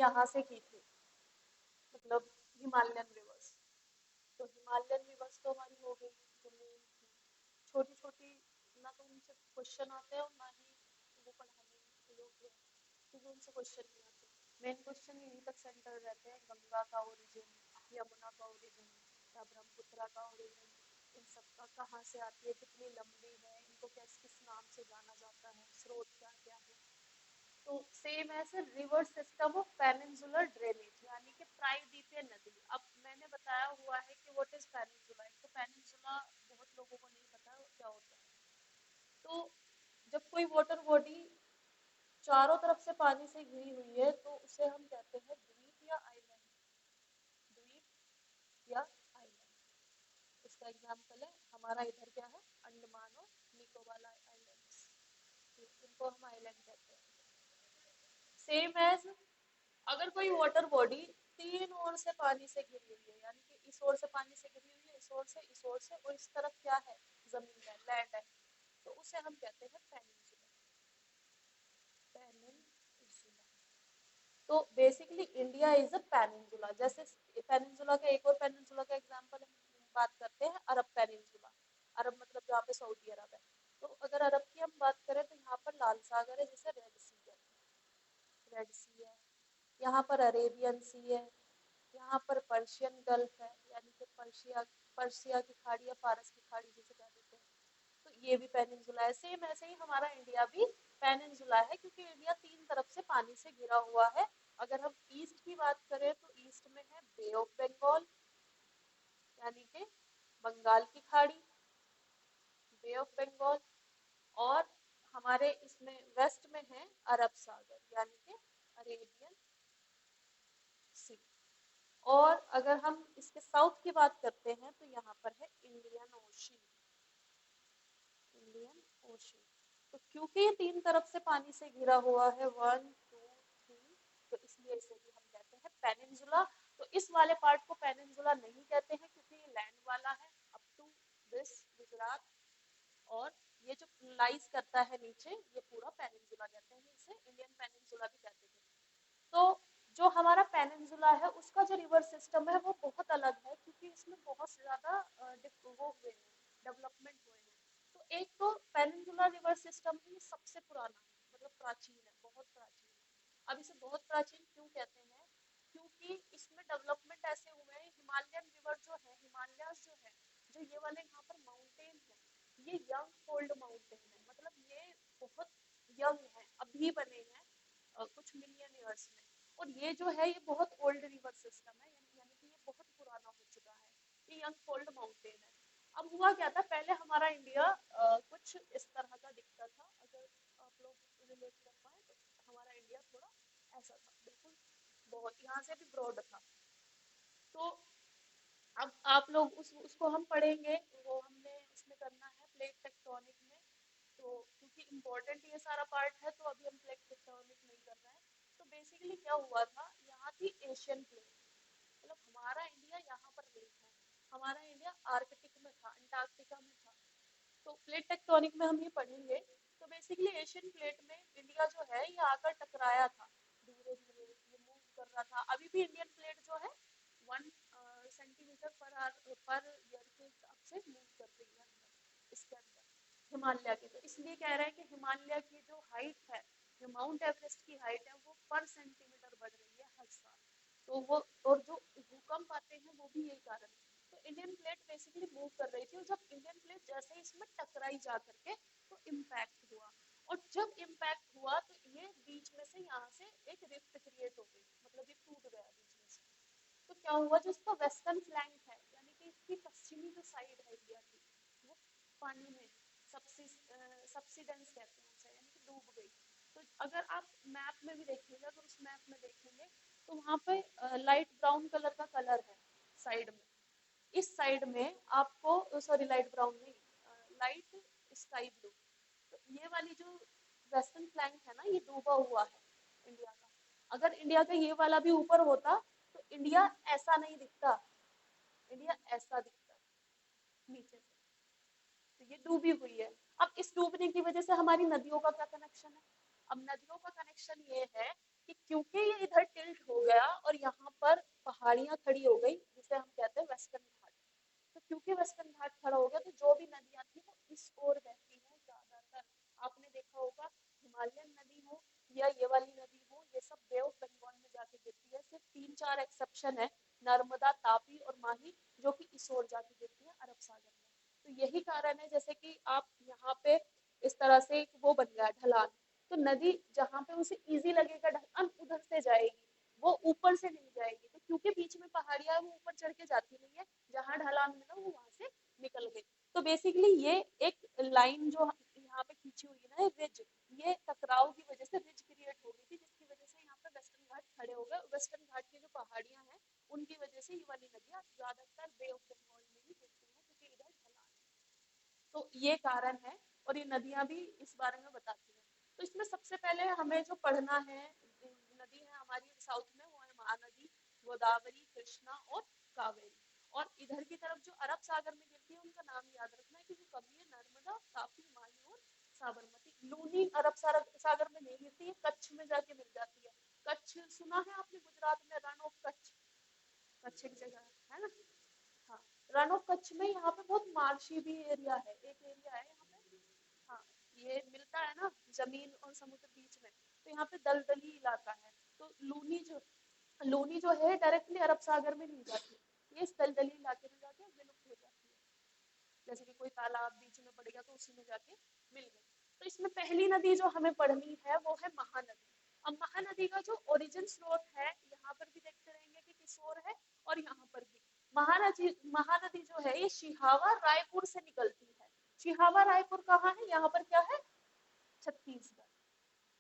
यहाँ से की थी, मतलब हिमालयन रिवर्स। तो हिमालयन रिवर्स तो हमारी हो गई जो मेन थी। छोटी छोटी ना तो उनसे क्वेश्चन आते हैं और ना ही वो पढ़ाने के योग्य है, क्योंकि उनसे क्वेश्चन नहीं आते। मेन क्वेश्चन यहीं तक सेंटर रहते हैं, गंगा का ओरिजिन, यमुना का ओरिजिन या ब्रह्मपुत्रा का ओरिजिन, इन सब का कहाँ से आती है, कितनी लंबी है, इनको किस नाम से जाना जाता है, स्रोत क्या क्या है। तो सेम ऐसे river system of peninsular drainage, यानी कि प्रायद्वीपीय नदी। अब मैंने बताया हुआ है कि व्हाट इज पेनिनसुला। तो पेनिनसुला बहुत लोगों को नहीं पता क्या होता है। तो जब कोई वाटर बॉडी चारों तरफ से पानी से घिरी हुई है तो उसे हम कहते हैं द्वीप या आइलैंड। द्वीप या आइलैंड। इसका एग्जाम्पल है हमारा इधर क्या है, अंडमान और निकोबार आइलैंड्स। इनको हम आइलैंड कहते हैं। सेम एज अगर कोई वाटर बॉडी तीन ओर से पानी से घिरी हुई है, यानी कि इस ओर से पानी से घिरी हुई है, इस ओर से और इस तरफ क्या है, जमीन है, लैंड है, तो उसे हम कहते हैं पेनिनसुला। पेनिनसुला। तो basically India is a peninsula. जैसे पेनिनसुला का एक और पेनिनसुला का एग्जांपल हम बात करते हैं, अरब पेनिनसुला। अरब मतलब जहाँ पे सऊदी अरब है। तो अगर अरब की हम बात करें तो यहाँ पर लाल सागर है, जिसे रेड सी है, रेड सी है। यहाँ पर अरेबियन सी है, यहाँ पर पर्शियन गल्फ है, यानी कि पर्शिया की खाड़ी या पारस की खाड़ी जिसे कह देते हैं। तो ये भी पेनिनसुला है। सेम ऐसे ही हमारा इंडिया भी पेनिनसुला है, क्योंकि इंडिया तीन तरफ से पानी से घिरा हुआ है। अगर हम ईस्ट की बात करें तो ईस्ट में है बे ऑफ बंगाल, यानी कि बंगाल की खाड़ी, बे ऑफ बंगाल। और हमारे इसमें वेस्ट में है अरब सागर, यानी कि अरेबियन सी। और अगर हम इसके साउथ की बात करते हैं तो यहाँ पर है इंडियन ओशन, इंडियन ओशन। तो क्योंकि ये तीन तरफ से पानी से घिरा हुआ है, 1 2 3, तो इसलिए इसे भी हम कहते हैं पेनिनसुला। तो इस वाले पार्ट को पेनिनसुला नहीं कहते हैं क्योंकि ये लैंड वाला है, अप टू दिस गुजरात। और ये जो लाइज करता है नीचे, ये पूरा पेनिनसुला कहते हैं, इसे इंडियन पेनिनसुला भी कहते हैं। तो जो हमारा पेनिनसुला है उसका जो रिवर सिस्टम है वो बहुत अलग है, क्योंकि इसमें बहुत ज्यादा वो हुए हैं, डेवलपमेंट हुए हैं। तो एक तो पेनिनसुला रिवर सिस्टम ही सबसे पुराना है, मतलब प्राचीन है, बहुत प्राचीन है। अब इसे बहुत प्राचीन क्यों कहते हैं, क्योंकि इसमें डेवलपमेंट ऐसे हुए हैं। हिमालयन रिवर जो है, हिमालयास जो है, जो ये वाले यहाँ पर माउंटेन है, ये यंग ओल्ड माउंटेन है, मतलब ये बहुत यंग है, अभी बने हैं कुछ मिलियन ईयर्स में। और ये जो है ये बहुत ओल्ड रिवर सिस्टम है, यानी कि ये बहुत पुराना हो चुका है, ये यंग ओल्ड माउंटेन है। अब हुआ क्या था, पहले हमारा इंडिया कुछ इस तरह का दिखता था, अगर आप लोग रिलेट कर पाए तो। हमारा इंडिया थोड़ा ऐसा था, बिल्कुल बहुत यहाँ से भी ब्रॉड था। तो अब आप लोग उसको हम पढ़ेंगे, वो हमने उसमें करना है प्लेट टेक्टोनिक में। तो क्योंकि इम्पोर्टेंट ये सारा पार्ट है तो अभी हम प्लेट टेक्टोनिक नहीं कर रहे हैं। तो बेसिकली क्या हुआ था, यहाँ थी एशियन प्लेट, मतलब हमारा इंडिया यहाँ पर नहीं था, हमारा इंडिया आर्कटिक में था, अंटार्कटिका में था। तो प्लेट टेक्टोनिक में हम ये पढ़ेंगे। तो बेसिकली एशियन प्लेट में इंडिया जो है ये आकर टकराया था, धीरे धीरे ये मूव कर रहा था। अभी भी इंडियन प्लेट जो है 1 सेंटीमीटर पर ईयर के हिसाब से मूव कर रही है अंदर, इसके अंदर हिमालय के। तो इसलिए कह रहे हैं कि हिमालय की जो हाइट है, जो माउंट एवरेस्ट की हाइट है, वो पर सेंटीमीटर बढ़ रही है हर साल। तो वो, और जो भूकंप आते हैं वो भी यही कारण है। तो इंडियन प्लेट बेसिकली मूव कर रही थी, और जब इंडियन प्लेट जैसे इसमें टकराई जा करके तो इम्पैक्ट हुआ। और जब इम्पैक्ट हुआ तो ये बीच में से यहाँ से एक रिफ्ट क्रिएट हो गई, मतलब ये टूट गया बीच में से। तो क्या हुआ, जो इसका वेस्टर्न फ्लैंक है, यानी कि इसकी पश्चिमी जो साइड है इंडिया की, वो पानी में सब्सिडेंस कहते हैं उसे, यानी कि डूब गई। तो अगर आप मैप में भी देखेंगे, अगर उस मैप में देखेंगे तो वहाँ पे लाइट ब्राउन कलर का कलर है साइड में। इस साइड में आपको, सॉरी लाइट ब्राउन नहीं, लाइट स्काई ब्लू। तो ये वाली जो वेस्टर्न फ्लैंक है ना, ये डूबा हुआ है इंडिया का। अगर इंडिया का ये वाला भी ऊपर होता तो इंडिया ऐसा नहीं दिखता, इंडिया ऐसा दिखता नीचे से। तो ये डूबी हुई है। अब इस डूबने की वजह से हमारी नदियों का क्या कनेक्शन है। अब नदियों का कनेक्शन ये है कि क्योंकि ये इधर टिल्ट हो पहाड़ियां खड़ी हो गई, जिसे हम कहते हैं वेस्टर्न घाट। तो क्योंकि वेस्टर्न घाट खड़ा हो गया तो जो भी नदियां थी वो इस ओर बहती है ज्यादातर। आपने देखा होगा हिमालयन नदी हो या ये वाली नदी हो, ये सब बे ऑफ बंगाल में जाके गिरती है। सिर्फ 3-4 एक्सेप्शन है, नर्मदा, तापी और माही, जो कि इस ओर जाके गिरती है अरब सागर में। तो यही कारण है, जैसे कि आप यहाँ पे इस तरह से वो बन गया ढलान, तो नदी जहाँ पे उसे इजी लगेगा ढलान उधर से जाएगी, वो ऊपर से नहीं जाएगी। तो क्योंकि बीच में पहाड़ियां, वो ऊपर चढ़ के जाती नहीं है, जहाँ ढलान मिला वो वहां से निकल गई। तो बेसिकली ये एक लाइन जो यहाँ पे खींची हुई है ना, रिज, ये टकराव की वजह से रिज क्रिएट हो गई थी, जिसकी वजह से यहाँ पे वेस्टर्न घाट खड़े हो गए। वेस्टर्न घाट की जो पहाड़ियां हैं उनकी वजह से ये वाली नदियां ज्यादातर बे ऑफ बंगाल में ही गिरती हैं, क्योंकि इधर ढलान है। तो ये कारण है, और ये नदियां भी इस बारे में बताती हैं। तो इसमें सबसे पहले हमें जो पढ़ना है, नदी है हमारी साउथ में, वो है महानदी, गोदावरी, कृष्णा और कावेरी। और इधर की तरफ जो अरब सागर में गिरती है उनका नाम याद रखना है, क्योंकि कभी है नर्मदा, तापी, माही और साबरमती। लूनी अरब सागर में नहीं गिरती है, कच्छ में जाके मिल जाती है। कच्छ सुना है आपने, गुजरात में रन ऑफ कच्छ, कच्छ एक जगह है ना। हाँ, रन ऑफ कच्छ में यहाँ पे बहुत मार्शी भी एरिया है, एक एरिया है यहाँ पे। हाँ, ये मिलता है ना जमीन और समुद्र बीच में, तो यहाँ पे दलदली इलाका है। तो लूनी जो है डायरेक्टली अरब सागर में नहीं जाती, ये इस दलदली इलाके में जाके विलुप्त हो जाती है। जैसे कि कोई तालाब बीच में पड़ गया तो उसी में जाके मिल गई। तो इसमें पहली नदी जो हमें पढ़नी है वो है महानदी। अब महानदी का जो ओरिजिन स्रोत है, यहाँ पर भी देखते रहेंगे कि किस ओर है, और यहाँ पर भी महानदी जो है ये शिहावा रायपुर से निकलती है। शिहावा रायपुर कहाँ है, यहाँ पर क्या है, छत्तीसगढ़।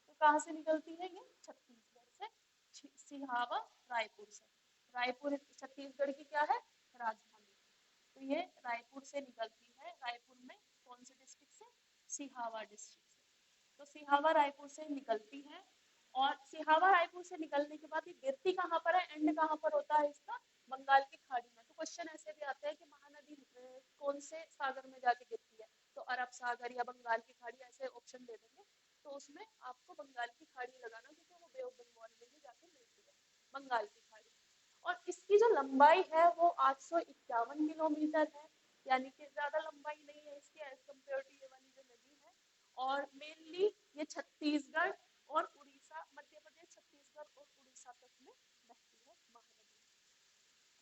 तो कहाँ से निकलती है ये, छत्तीसगढ़ से, सिहावा रायपुर से। रायपुर छत्तीसगढ़ की क्या है, राजधानी। तो ये रायपुर से निकलती है, रायपुर में कौन से डिस्ट्रिक्ट से, सिहावा डिस्ट्रिक्ट से। तो सिहावा रायपुर से निकलती है, और सिहावा रायपुर से निकलने के बाद ये गिरती कहाँ पर है, एंड कहाँ पर होता है इसका, बंगाल की खाड़ी में। तो क्वेश्चन ऐसे भी आता है कि महानदी कौन से सागर में जाके गिरती है, तो अरब सागर या बंगाल की खाड़ी, ऐसे ऑप्शन दे देंगे। तो उसमें आपको बंगाल की खाड़ी लगाना, क्योंकि वो बे ऑफ बंगाल में ही जाके मिलती है, बंगाल की खाड़ी। और इसकी जो लंबाई है वो 851 किलोमीटर है, यानी कि ज्यादा लंबाई नहीं है इसकी एज कम्पेयर टू ये वाली जो नदी है। और मेनली ये छत्तीसगढ़ और उड़ीसा, मध्य प्रदेश, छत्तीसगढ़ और उड़ीसा तक में बहती है महानदी।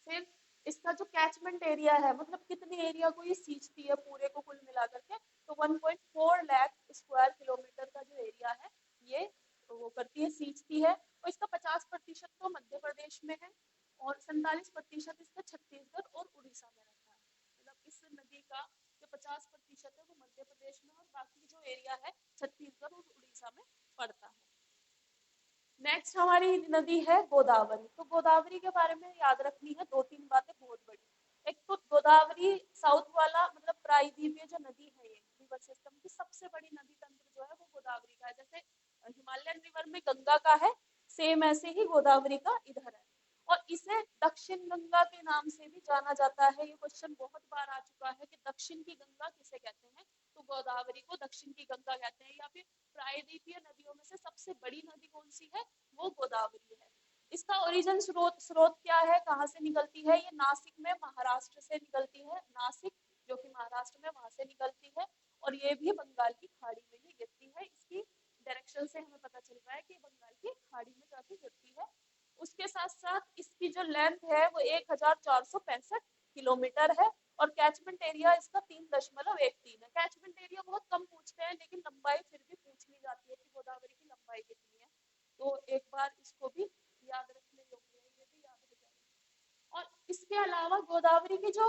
फिर इसका जो कैचमेंट एरिया है, मतलब कितने एरिया को ये सींचती है पूरे को कुल मिलाकर के, तो 1.4 लाख स्क्वायर किलोमीटर का जो एरिया है ये वो करती है, सींचती है। और इसका 50% तो मध्य प्रदेश में है, और 47% इसका छत्तीसगढ़ और उड़ीसा में रहता है। मतलब इस नदी का जो 50% है वो मध्य प्रदेश में, और बाकी जो एरिया है छत्तीसगढ़ और उड़ीसा में पड़ता है। नेक्स्ट हमारी नदी है गोदावरी। तो गोदावरी के बारे में याद रखनी है 2-3 बातें बहुत बड़ी। एक तो गोदावरी साउथ वाला, मतलब प्रायद्वीपीय जो नदी है, ये रिवर सिस्टम की सबसे बड़ी नदी तंत्र जो है वो गोदावरी का है। जैसे हिमालयन रिवर में गंगा का है, सेम ऐसे ही गोदावरी का इधर है। और इसे दक्षिण गंगा के नाम से भी जाना जाता है। ये क्वेश्चन बहुत बार आ चुका है कि दक्षिण की गंगा किसे कहते हैं, तो गोदावरी को दक्षिण की गंगा कहते हैं। या फिर प्रायद्वीपीय नदियों में से सबसे बड़ी नदी कौन सी है, वो गोदावरी है। इसका ओरिजिन स्रोत क्या है, कहाँ से निकलती है, ये नासिक में महाराष्ट्र से निकलती है। नासिक जो कि महाराष्ट्र में, वहां से निकलती है, और ये भी बंगाल की खाड़ी में ही गिरती है। इसकी डायरेक्शन से हमें पता चल रहा है कि बंगाल की खाड़ी में जाके गिरती है। उसके साथ साथ इसकी जो लेंथ है वो 1465 किलोमीटर है, और कैचमेंट एरिया इसका 3.13 है। कैचमेंट एरिया बहुत कम पूछते हैं, लेकिन लंबाई फिर भी पूछ ली जाती है कि गोदावरी की लंबाई कितनी है, तो एक बार इसको भी याद रखने योग्य है, ये भी याद हो जाएगा। और इसके अलावा गोदावरी की जो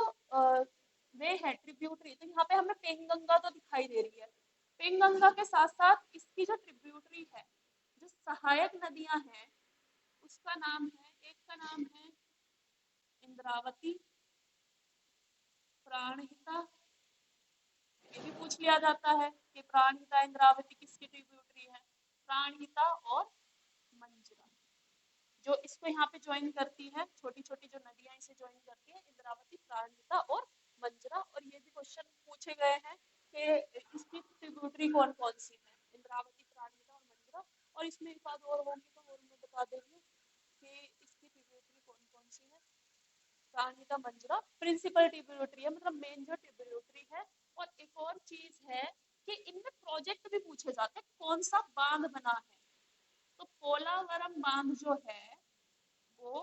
वे है ट्रिब्यूटरी, तो यहाँ पे हमें पेंगंगा तो दिखाई दे रही है। पेंगंगा के साथ साथ इसकी जो ट्रिब्यूटरी है, जो सहायक नदियां हैं, उसका नाम है, एक का नाम है इंद्रावती, प्राणहिता। ये भी पूछ लिया जाता है कि प्राणहिता इंद्रावती किसकी ट्रिब्यूटरी है, प्राणहिता और मंजरा, जो इसको यहाँ पे ज्वाइन करती है, छोटी छोटी जो नदियां इसे ज्वाइन करती है, इंद्रावती, प्राणहिता और मंजरा। और ये भी क्वेश्चन पूछे गए हैं कि इसकी ट्रिब्यूटरी कौन कौन सी है, इंद्रावती, प्राणहिता और मंजरा। और इसमें एक बात और होगी तो और मैं बता देंगे कि इसकी ट्रिब्यूटरी कौन कौन सी है। का मंजरा प्रिंसिपल ट्रिब्यूटरी है, मतलब मेन जो ट्रिब्यूटरी है। और एक और चीज है कि इनमें प्रोजेक्ट भी पूछे जाते हैं, कौन सा बांध बना है। तो पोलावरम बांध जो है वो,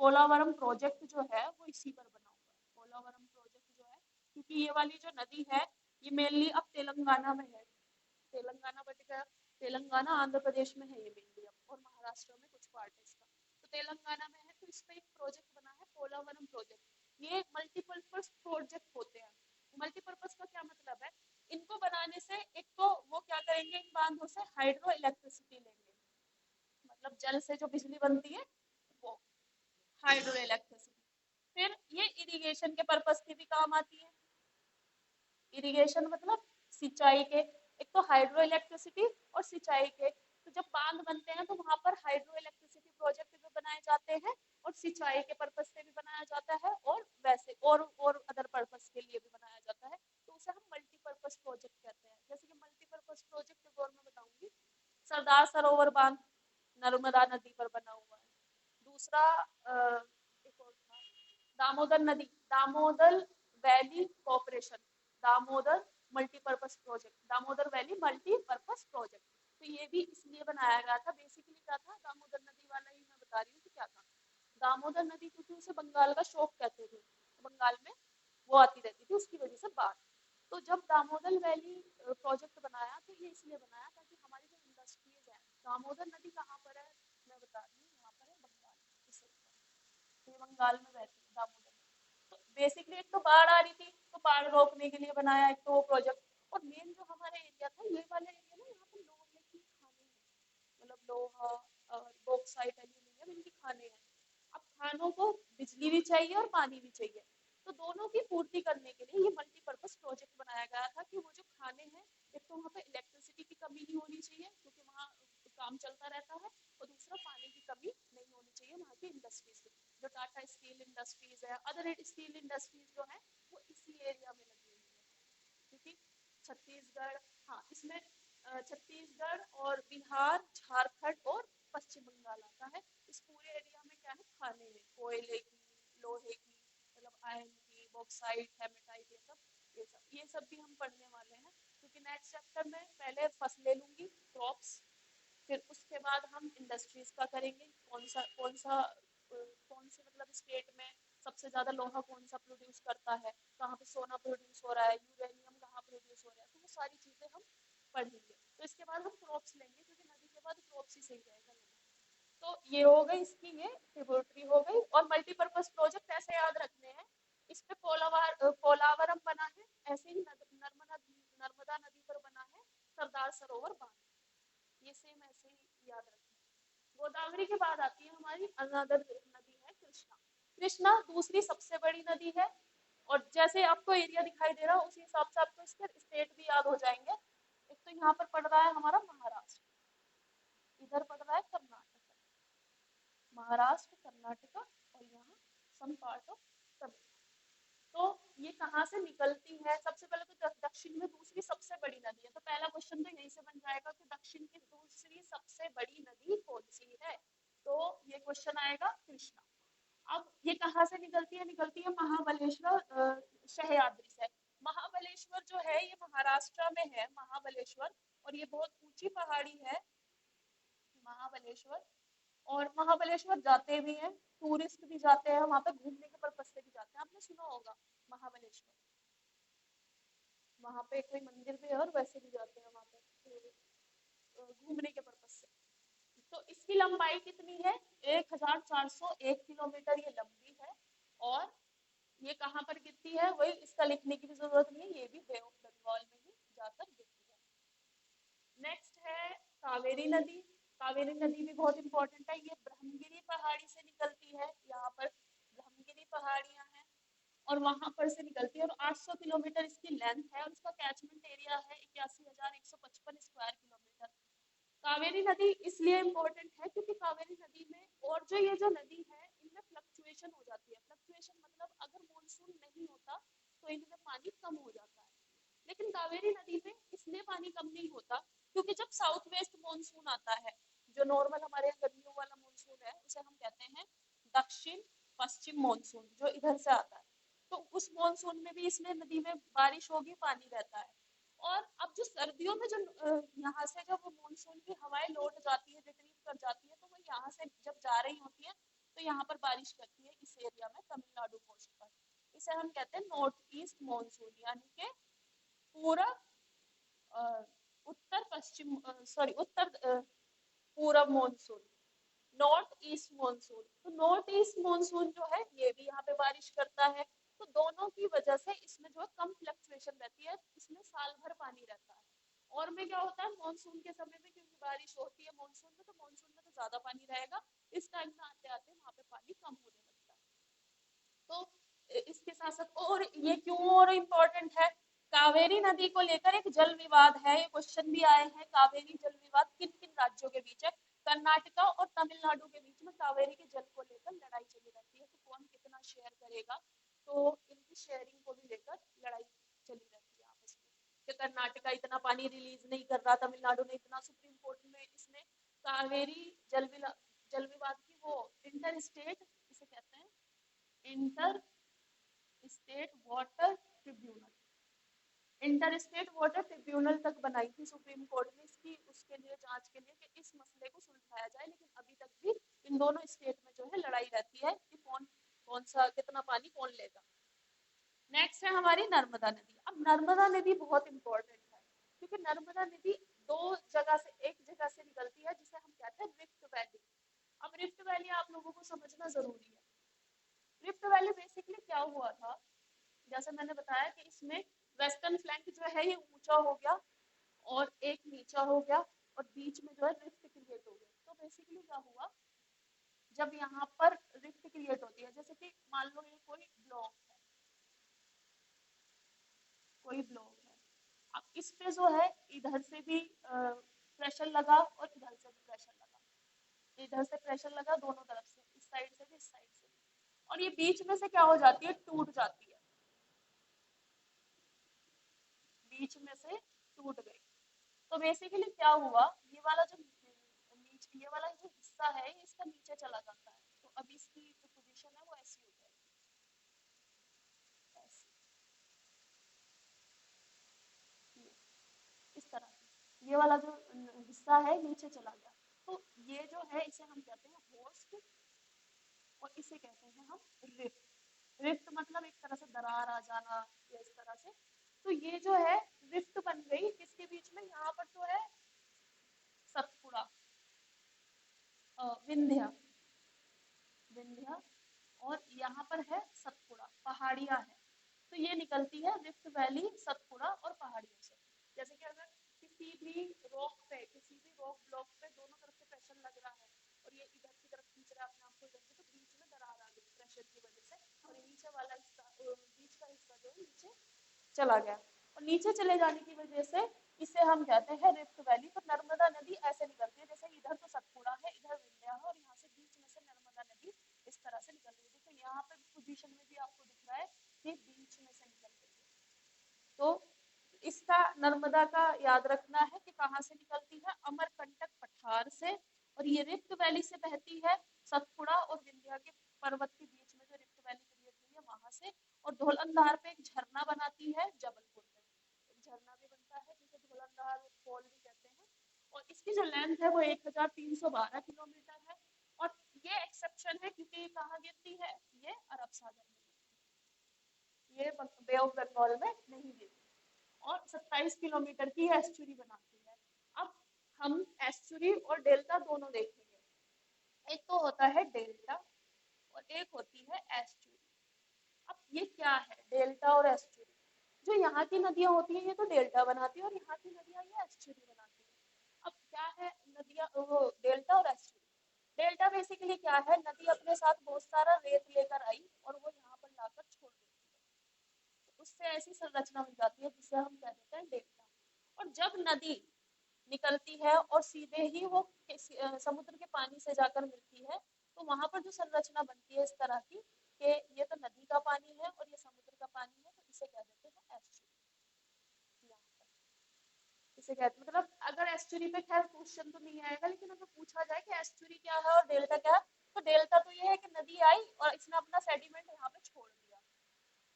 पोलावरम प्रोजेक्ट जो है वो इसी पर बना हुआ है। पोलावरम प्रोजेक्ट जो है, क्योंकि ये वाली जो नदी है ये मेनली अब तेलंगाना में है। तेलंगाना बट गया, तेलंगाना आंध्र प्रदेश में है ये मेनली अब, और महाराष्ट्र में कुछ पार्ट है इसका। तो तेलंगाना में है, तो इस पे एक प्रोजेक्ट बना है पोलावरम प्रोजेक्ट। ये मल्टीपर्पज प्रोजेक्ट होते हैं। मल्टीपर्पज का क्या मतलब है, इनको बनाने से एक तो वो क्या करेंगे, इन बांधों से हाइड्रो इलेक्ट्रिसिटी लेंगे, मतलब जल से जो बिजली बनती है वो हाइड्रो इलेक्ट्रिसिटी। फिर ये इरिगेशन के पर्पस की भी काम आती है। इरिगेशन मतलब सिंचाई के, एक तो हाइड्रो इलेक्ट्रिसिटी और सिंचाई के। तो जब बांध बनते हैं तो वहां पर हाइड्रो इलेक्ट्रिसिटी प्रोजेक्ट भी बनाए जाते हैं, और सिंचाई के पर्पस से भी बनाया जाता है, और वैसे और अदर पर्पस के लिए भी बनाया जाता है। तो उसे हम मल्टीपर्पज प्रोजेक्ट कहते हैं। जैसे कि मल्टीपर्पज प्रोजेक्ट एक और मैं बताऊंगी, सरदार सरोवर बांध नर्मदा नदी पर बना हुआ है। दूसरा एक और था दामोदर नदी, Damodar valley corporation, Damodar multipurpose project, Damodar valley multipurpose project. तो ये भी इसलिए बनाया गया था, बेसिकली क्या था, दामोदर नदी वाला ही मैं बता रही हूँ कि क्या था। दामोदर नदी क्योंकि उसे बंगाल का शोक कहते थे, बंगाल में वो आती रहती थी, उसकी वजह से बाढ़। तो जब दामोदर वैली प्रोजेक्ट बनाया तो ये इसलिए बनाया ताकि हमारी जो इंडस्ट्रीज है, दामोदर नदी कहाँ पर है मैं बता रही हूँ, यहाँ पर है बंगाल, इस ये बंगाल में बहती है दामोदर। तो बेसिकली एक तो बाढ़ आ रही थी, तो बाढ़ रोकने के लिए बनाया एक तो वो प्रोजेक्ट। और मेन जो हमारा एरिया था, ये वाला एरिया ना, यहाँ पे लोहे की खानें हैं, मतलब लोहा और बॉक्साइट एल्यूमिनियम, इनकी खानें हैं। अब खानों को बिजली भी चाहिए और पानी भी चाहिए, तो दोनों की पूर्ति करने के लिए ये मल्टीपर्पज प्रोजेक्ट बनाया गया था कि वो जो खाने हैं, एक तो वहाँ पे इलेक्ट्रिसिटी की कमी नहीं होनी चाहिए क्योंकि वहाँ काम चलता रहता है, और दूसरा पानी की कमी नहीं होनी चाहिए वहाँ की इंडस्ट्रीज में। जो टाटा स्टील इंडस्ट्रीज है, अदर स्टील इंडस्ट्रीज जो है वो इसी एरिया में लगी हुई है। क्योंकि छत्तीसगढ़, हाँ इसमें छत्तीसगढ़ और बिहार, झारखंड और पश्चिम बंगाल आता है। इस पूरे एरिया में क्या है, खाने हैं कोयले की, लोहे की, मतलब आयरन की, बॉक्साइट, हेमेटाइट, ये सब भी हम पढ़ने वाले हैं। क्योंकि नेक्स्ट चैप्टर में पहले फसलें लूंगी, क्रॉप्स, फिर उसके बाद हम इंडस्ट्रीज का करेंगे, कौन से मतलब स्टेट में सबसे ज्यादा लोहा कौन सा प्रोड्यूस करता है, कहाँ पे सोना प्रोड्यूस हो रहा है, यूरेनियम कहाँ प्रोड्यूस हो रहा है, तो वो सारी चीजें हम पढ़ेंगे। तो इसके बाद हम क्रॉप्स लेंगे, क्योंकि नदी के बाद क्रॉप्स ही सही रहेगा लेना। तो ये हो गई इसकी, ये लेबोरेटरी हो गई। और मल्टीपर्पज प्रोजेक्ट ऐसे याद रखने हैं, इस पे पोलावरम बना है, ऐसे ही नर्मदा नदी पर बना है सरदार सरोवर बांध, ये सेम ऐसे ही याद रखना। गोदावरी के बाद आती है हमारी अनदर नदी है कृष्णा। कृष्णा दूसरी सबसे बड़ी नदी है, और जैसे आपको एरिया दिखाई दे रहा है उसी हिसाब से आपको इसके स्टेट भी याद हो जाएंगे। एक तो यहाँ पर पड़ रहा है हमारा महाराष्ट्र, इधर पड़ रहा है कर्नाटक, महाराष्ट्र कर्नाटक, और यहाँ सम पार्ट ऑफ तमिलनाडु। तो ये कहाँ से निकलती है, सबसे पहले तो दक्षिण में दूसरी सबसे बड़ी नदी है, तो पहला क्वेश्चन तो यहीं से बन जाएगा कि दक्षिण की दूसरी सबसे बड़ी नदी कौन सी है। तो ये क्वेश्चन आएगा कृष्णा। अब ये कहाँ से निकलती है महाबलेश्वर सह्याद्री से। महाबलेश्वर जो है ये महाराष्ट्र में है, महाबलेश्वर, और ये बहुत ऊंची पहाड़ी है महाबलेश्वर। और महाबलेश्वर जाते भी हैं, टूरिस्ट भी जाते हैं वहां पे, घूमने के पर्पज से भी जाते हैं, आपने सुना होगा महाबलेश्वर, वहां पे कोई मंदिर भी है और वैसे भी जाते हैं वहां पे घूमने के पर्पज से। तो इसकी लंबाई कितनी है, 1401 किलोमीटर ये लंबी है। और ये कहाँ पर गिरती है, वही इसका लिखने की भी जरूरत नहीं है, ये भी बे ऑफ बंगाल में ही जाकर गिरती है। नेक्स्ट है कावेरी नदी। कावेरी नदी भी बहुत इंपॉर्टेंट है, ये ब्रह्मगिरी पहाड़ी से निकलती है, यहाँ पर ब्रह्मगिरी पहाड़ियां हैं और वहां पर से निकलती है, और 800 किलोमीटर इसकी लेंथ है, और इसका कैचमेंट एरिया है 81,155 स्क्वायर किलोमीटर। कावेरी नदी इसलिए इम्पोर्टेंट है क्योंकि कावेरी नदी में, और जो ये जो नदी है इनमें फ्लक्चुएशन हो जाती है, फ्लक्चुएशन मतलब अगर मानसून नहीं होता तो इनमें पानी कम हो जाता है। लेकिन कावेरी नदी में इसलिए पानी कम नहीं होता क्योंकि जब साउथ वेस्ट मानसून आता है, जो नॉर्मल हमारे यहाँ गर्मियों वाला मानसून है, उसे हम कहते हैं दक्षिण पश्चिम मानसून जो इधर से आता है, तो उस मानसून में भी इसमें नदी में बारिश होगी, पानी रहता है। और अब जो सर्दियों में जो यहाँ से जब मानसून की हवाएं लौट जाती है, रिट्रीव कर जाती है, तो वो यहाँ से जब जा रही होती है तो यहाँ पर बारिश करती है इस एरिया में, तमिलनाडु कोस्ट पर। इसे हम कहते हैं नॉर्थ ईस्ट मानसून, यानी कि पूरा उत्तर पश्चिम सॉरी उत्तर पूरब मानसून, नॉर्थ ईस्ट मानसून। तो नॉर्थ ईस्ट मानसून जो है ये भी यहाँ पे बारिश करता है। तो दोनों की वजह से इसमें जो है कम फ्लक्चुएशन रहती है, इसमें साल भर पानी रहता है। और में क्या होता है मानसून के समय में, क्योंकि बारिश होती है मानसून में, तो मानसून में तो ज्यादा पानी रहेगा, इस टाइम में आते आते वहां पे पानी कम होने लगता है। तो इसके साथ साथ, और ये क्यों और इम्पोर्टेंट है, कावेरी नदी को लेकर एक जल विवाद है, ये क्वेश्चन भी आए हैं, कावेरी जल विवाद किन किन राज्यों के बीच है। कर्नाटका और तमिलनाडु के बीच में कावेरी के जल को लेकर लड़ाई चली रहती है, तो कौन कितना शेयर करेगा, तो इनकी शेयरिंग को भी लेकर लड़ाई चली रहती है आपस में, कि कर्नाटका इतना पानी रिलीज नहीं कर रहा, तमिलनाडु ने इतना। सुप्रीम कोर्ट में इसमें कावेरी जल विवाद की वो इंटर स्टेट, इसे कहते हैं inter state water tribunal, inter state water tribunal तक बनाई थी सुप्रीम कोर्ट ने इसकी, उसके लिए जांच के लिए कि इस मसले को सुलझाया जाए। लेकिन अभी तक भी इन दोनों स्टेट में जो है लड़ाई रहती है कि कौन कौन सा कितना पानी कौन लेगा। नेक्स्ट है हमारी नर्मदा नदी। अब नर्मदा नदी बहुत इंपॉर्टेंट है, क्योंकि नर्मदा नदी दो जगह से, एक जगह से निकलती है जिसे हम कहते हैं रिफ्ट वैली। अब रिफ्ट वैली आप लोगों को समझना जरूरी है। रिफ्ट वैली बेसिकली क्या हुआ था, जैसे मैंने बताया कि इसमें वेस्टर्न फ्लैंक जो है ये ऊंचा हो गया और एक नीचा हो गया, और बीच में जो है रिफ्ट क्रिएट हो गया। तो बेसिकली क्या हुआ, जब यहाँ पर रिफ्ट क्रिएट होती है, जैसे कि मान लो ये कोई ब्लॉक है, अब इस पे जो है इधर से भी प्रेशर लगा और इधर से भी प्रेशर लगा, इधर से प्रेशर लगा दोनों तरफ से, इस साइड से भी इस साइड से भी, और ये बीच में से क्या हो जाती है, टूट जाती है, बीच में से टूट गई। तो बेसिकली क्या हुआ, ये वाला जो नीचे, ये वाला जो हिस्सा है ये इसका नीचे चला जाता है, तो अभी इसकी जो पोजीशन है वो ऐसी हो जाएगी, ऐसी, इस तरह से ये वाला जो हिस्सा है नीचे चला गया। तो ये जो है इसे हम कहते हैं होस्ट, और इसे कहते हैं हम रिफ्ट। रिफ्ट मतलब एक तरह से दरार आ जाना, या इस तरह से। तो ये जो है रिफ्ट बन गई किसके बीच में, यहाँ पर जो है सतपुड़ा, विंध्या, विंध्या, और यहाँ पर है सतपुड़ा, पहाड़ियां है। तो ये निकलती है रिफ्ट वैली सतपुड़ा और पहाड़ियों से। जैसे कि अगर किसी भी रॉक पे, किसी भी रॉक ब्लॉक पे दोनों तरफ से प्रेशर लग रहा है, और ये इधर की तरफ खींच रहा है अपने आप को इधर से, तो बीच में दरार आ गई प्रेशर की वजह से, और नीचे वाला हिस्सा, बीच का हिस्सा जो है नीचे चला गया, और नीचे चले जाने की वजह से इसे हम कहते हैं रिफ्ट वैली। तो नर्मदा नदी ऐसे निकलती है, जैसे इधर तो सतपुड़ा है, इधर विंध्या है, और यहाँ से बीच में से नर्मदा नदी इस तरह से निकल रही है। देखो यहाँ पे पोजीशन में भी आपको दिख रहा है कि बीच में से निकल रही है। तो इसका नर्मदा का याद रखना है कि कहाँ से निकलती है, अमरकंटक पठार से, और ये रिफ्ट वैली से बहती है, सतपुड़ा और विंध्या के पर्वत के बीच में जो रिफ्ट वैली क्रिएट हुई है वहां से, और धौलंधार पे एक झरना बनाती है जबलपुर में, एक झरना भी बनता है जिसे धौलंधार फॉल भी कहते हैं, और इसकी जो लेंथ है वो 1312 किलोमीटर है। और ये एक्सेप्शन है क्योंकि ये कहाँ गिरती है, ये अरब सागर में, ये बे ऑफ बंगाल में नहीं गिरती, और 27 किलोमीटर की एस्चुरी बनाती है। अब हम एस्चुरी और डेल्टा दोनों देखेंगे। एक तो होता है डेल्टा और एक होती है एस्चुरी। अब ये क्या है डेल्टा और एस्चुरी, जो यहाँ की नदियां होती है ये तो डेल्टा बनाती है, और यहाँ की नदियां ये एस्चुरी बनाती है। अब क्या है नदियां, वो डेल्टा और एस्चुरी। डेल्टा बेसिकली क्या है, नदी अपने साथ बहुत सारा रेत लेकर आई और वो यहाँ पर लाकर छोड़ देती है, उससे ऐसी संरचना बन जाती है जिसे हम कह देते हैं डेल्टा। और जब नदी निकलती है और सीधे ही वो समुद्र के पानी से जाकर मिलती है, तो वहां पर जो संरचना बनती है इस तरह की कि ये तो नदी का पानी है और ये समुद्र का पानी है, तो इसे कह देते हैं एस्चुरी। इसे कहते मतलब अगर एस्चुरी पे खैर क्वेश्चन तो नहीं आएगा, लेकिन अगर पूछा जाए कि एस्चुरी क्या है और डेल्टा क्या है, तो डेल्टा तो ये है कि नदी आई और इसने अपना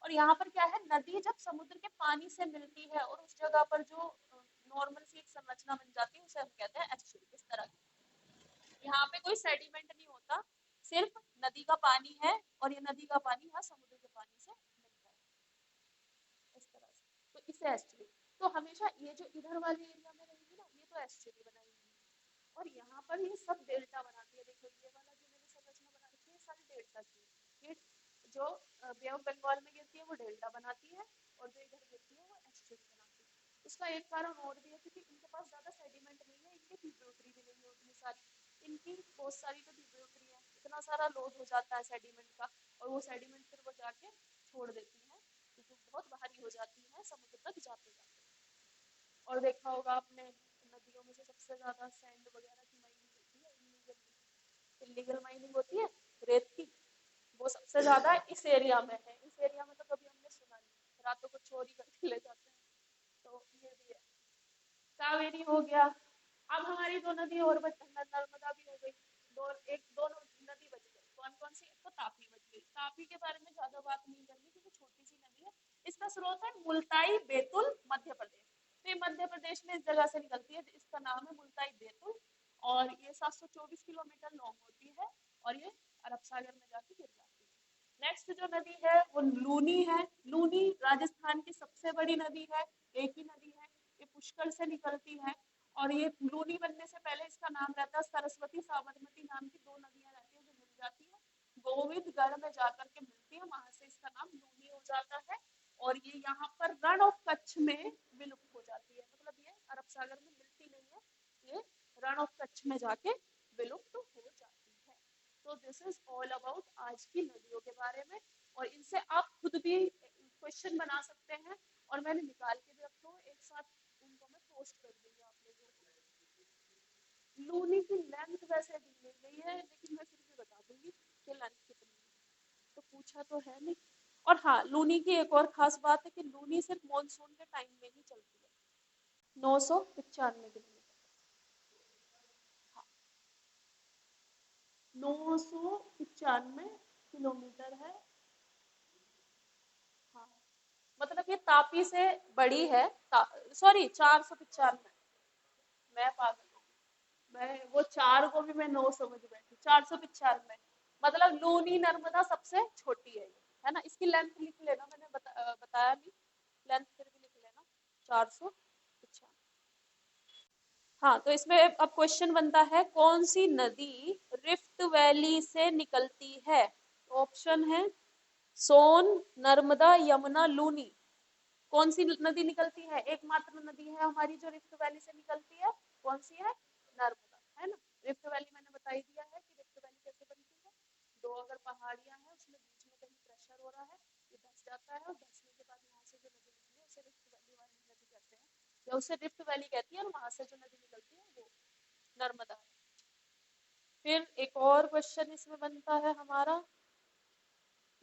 और यहाँ पर क्या है, नदी जब समुद्र के पानी से मिलती है और उस जगह पर जो नॉर्मल सी एक संरचना बन जाती है उसे हम कहते हैं एस्चुरी। इस तरह की, यहाँ पे कोई सेडिमेंट नहीं होता, सिर्फ नदी का पानी है और ये नदी का पानी यहाँ समुद्र के पानी से मिलता है इस तरह से, तो इसे एस्चुरी। तो हमेशा ये जो इधर वाले एरिया में रहेगी ना, ये तो एस्चुरी बनाएगी, और यहाँ पर ये सब डेल्टा बनाती है। देखो ये वाला जो मैंने संरचना बना रखी है सारी डेल्टा की, ये जो बे ऑफ बंगाल में गिरती है वो डेल्टा बनाती है, और जो इधर गिरती है वो एस्चुरी बनाती है। उसका एक कारण और भी है, क्योंकि इनके पास ज्यादा सेडिमेंट नहीं है, इनके ट्रिब्यूटरी भी नहीं है उतनी सारी, इनकी बहुत सारी तो ट्रिब्यूटरी है, इतना सारा लोड हो जाता है सेडिमेंट का, और वो सेडिमेंट फिर वो जाके छोड़ देती है, क्योंकि बहुत भारी हो जाती है समुद्र तक जाते जाते। और देखा होगा आपने, नदियों में से सबसे ज्यादा सैंड वगैरह की माइनिंग होती है, इलीगल इलीगल माइनिंग होती है रेत की, वो सबसे ज्यादा इस एरिया में है। इस एरिया में तो कभी हमने सुना नहीं, रातों को चोरी करके ले जाते हैं। तो ये भी है। कावेरी हो गया। अब हमारी दो नदी और नर्मदा भी हो गई, दो एक दो नदी बच गई। कौन कौन सी? एक तो तापी बच गई। तापी के बारे में ज्यादा बात नहीं करनी क्योंकि छोटी सी नदी है। इसका स्रोत है मुल्ताई बेतुल मध्य प्रदेश। तो ये मध्य प्रदेश में इस जगह से निकलती है, इसका नाम है मुल्ताई बेतुल, और ये 724 किलोमीटर लॉन्ग होती है, और ये अरब सागर में जाके गिर जाती है। नेक्स्ट जो नदी है वो लूनी है। लूनी राजस्थान की सबसे बड़ी नदी है, एक ही नदी है, ये पुष्कर से निकलती है, और ये लूनी बनने से पहले इसका नाम रहता है सरस्वती साबरमती, नाम की दो नदियां रहती है जो मिल जाती है, गोविंदगढ़ में जाकर के मिलती है, वहां से इसका नाम लूनी हो जाता है। और ये यहाँ पर रण ऑफ कच्छ में विलुप्त हो जाती है, मतलब ये अरब सागर में मिलती नहीं है, ये रण ऑफ कच्छ में जाके विलुप्त हो जाती है। तो दिस इज ऑल अबाउट आज की नदियों के बारे में, और इनसे आप खुद भी क्वेश्चन बना सकते हैं, और मैंने निकाल के भी रखा हूँ एक साथ, उनको मैं पोस्ट कर दूंगी आप लोगों को। लूनी की लेंथ वैसे दी नहीं गई है, लेकिन मैं फिर भी बता दूंगी कि लेंथ कितनी है, तो पूछा तो है नहीं। और हाँ, लूनी की एक और खास बात है कि लूनी सिर्फ मॉनसून के टाइम में ही चलती है। 995 किलोमीटर। हाँ, 995 किलोमीटर है। हाँ, मतलब ये तापी से बड़ी है। सॉरी, 495। मैं पागल हूँ, मैं वो चार को भी मैं 9 समझ बैठी, 495। मतलब लूनी नर्मदा सबसे छोटी है ना। इसकी लेंथ लिख लेना, मैंने बताया नहीं, लेंथ फिर भी लिख लेना, 495। हाँ, तो इसमें अब क्वेश्चन बनता है, कौन सी नदी रिफ्ट वैली से निकलती है? ऑप्शन है सोन, नर्मदा, यमुना, लूनी। कौन सी नदी निकलती है? एकमात्र नदी है हमारी जो रिफ्ट वैली से निकलती है, कौन सी है? नर्मदा, है ना। रिफ्ट वैली मैंने बता ही दिया है कि रिफ्ट वैली कैसे बनती है। दो अगर पहाड़ियां हैं, उसमें बीच में कहीं प्रेशर हो रहा है, ये धंस जाता है, और धंसने के बाद यहाँ से जो नदी निकली है उसे रिफ्ट वैली वाली नदी कहते हैं, या उसे रिफ्ट वैली कहती है, और वहां से जो नदी निकलती है वो नर्मदा है। फिर एक और क्वेश्चन इसमें बनता है हमारा,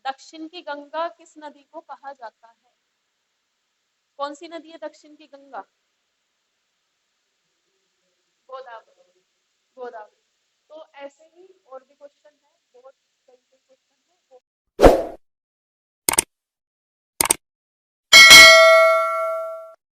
दक्षिण की गंगा किस नदी को कहा जाता है? कौन सी नदी है दक्षिण की गंगा? गोदावरी। गोदावरी। तो ऐसे ही और भी क्वेश्चन है।